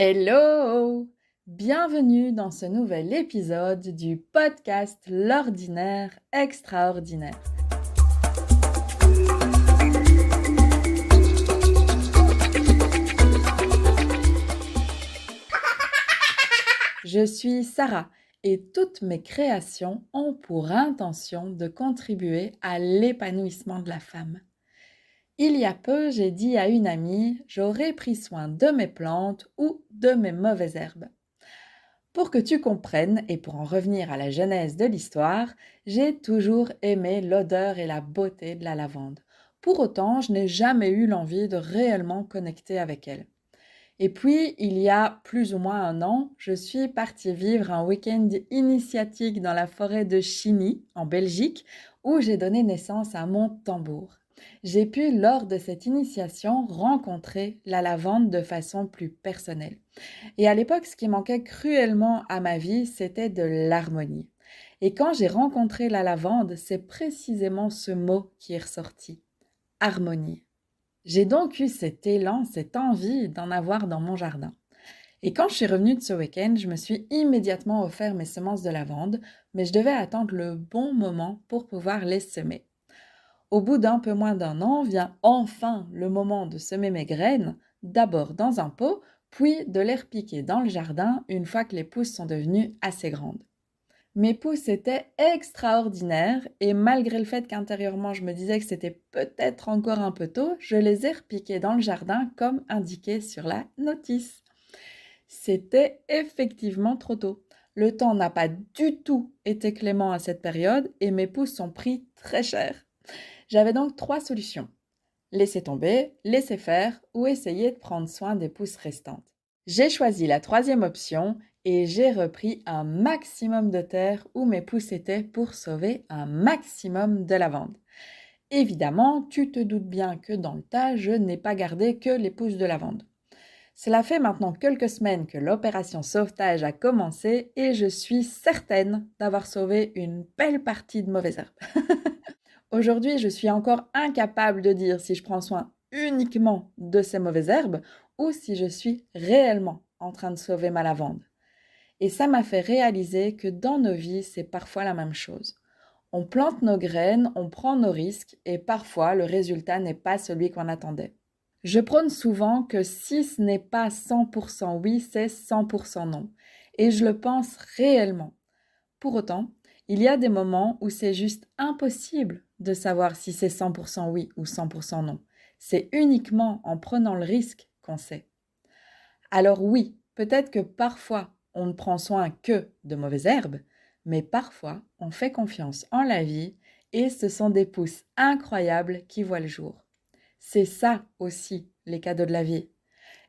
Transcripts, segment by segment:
Hello! Bienvenue dans ce nouvel épisode du podcast L'ordinaire extraordinaire. Je suis Sarah et toutes mes créations ont pour intention de contribuer à l'épanouissement de la femme. Il y a peu, j'ai dit à une amie, j'aurais pris soin de mes plantes ou de mes mauvaises herbes. Pour que tu comprennes et pour en revenir à la genèse de l'histoire, j'ai toujours aimé l'odeur et la beauté de la lavande. Pour autant, je n'ai jamais eu l'envie de réellement connecter avec elle. Et puis, il y a plus ou moins un an, je suis partie vivre un week-end initiatique dans la forêt de Chiny, en Belgique, où j'ai donné naissance à mon tambour. J'ai pu, lors de cette initiation, rencontrer la lavande de façon plus personnelle. Et à l'époque, ce qui manquait cruellement à ma vie, c'était de l'harmonie. Et quand j'ai rencontré la lavande, c'est précisément ce mot qui est ressorti, harmonie. J'ai donc eu cet élan, cette envie d'en avoir dans mon jardin. Et quand je suis revenue de ce week-end, je me suis immédiatement offert mes semences de lavande, mais je devais attendre le bon moment pour pouvoir les semer. Au bout d'un peu moins d'un an, vient enfin le moment de semer mes graines, d'abord dans un pot, puis de les repiquer dans le jardin une fois que les pousses sont devenues assez grandes. Mes pousses étaient extraordinaires et malgré le fait qu'intérieurement je me disais que c'était peut-être encore un peu tôt, je les ai repiquées dans le jardin comme indiqué sur la notice. C'était effectivement trop tôt. Le temps n'a pas du tout été clément à cette période et mes pousses sont pris très cher. J'avais donc 3 solutions. Laisser tomber, laisser faire ou essayer de prendre soin des pousses restantes. J'ai choisi la 3e option et j'ai repris un maximum de terre où mes pousses étaient pour sauver un maximum de lavande. Évidemment, tu te doutes bien que dans le tas, je n'ai pas gardé que les pousses de lavande. Cela fait maintenant quelques semaines que l'opération sauvetage a commencé et je suis certaine d'avoir sauvé une belle partie de mauvaises herbes. Aujourd'hui, je suis encore incapable de dire si je prends soin uniquement de ces mauvaises herbes ou si je suis réellement en train de sauver ma lavande. Et ça m'a fait réaliser que dans nos vies, c'est parfois la même chose. On plante nos graines, on prend nos risques et parfois le résultat n'est pas celui qu'on attendait. Je prône souvent que si ce n'est pas 100% oui, c'est 100% non. Et je le pense réellement. Pour autant, il y a des moments où c'est juste impossible de savoir si c'est 100% oui ou 100% non. C'est uniquement en prenant le risque qu'on sait. Alors oui, peut-être que parfois on ne prend soin que de mauvaises herbes, mais parfois on fait confiance en la vie et ce sont des pousses incroyables qui voient le jour. C'est ça aussi les cadeaux de la vie.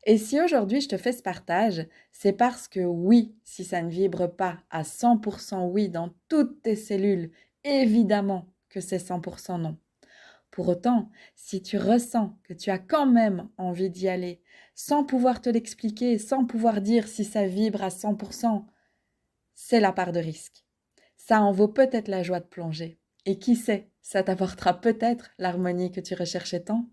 Et si aujourd'hui je te fais ce partage, c'est parce que oui, si ça ne vibre pas à 100% oui dans toutes tes cellules, évidemment que c'est 100% non. Pour autant, si tu ressens que tu as quand même envie d'y aller, sans pouvoir te l'expliquer, sans pouvoir dire si ça vibre à 100%, c'est la part de risque. Ça en vaut peut-être la joie de plonger. Et qui sait, ça t'apportera peut-être l'harmonie que tu recherchais tant.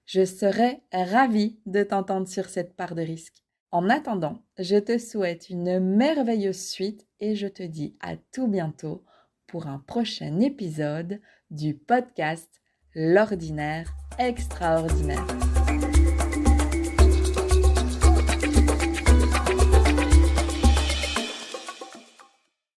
Je serais ravie de t'entendre sur cette part de risque. En attendant, je te souhaite une merveilleuse suite et je te dis à tout bientôt pour un prochain épisode du podcast L'ordinaire extraordinaire.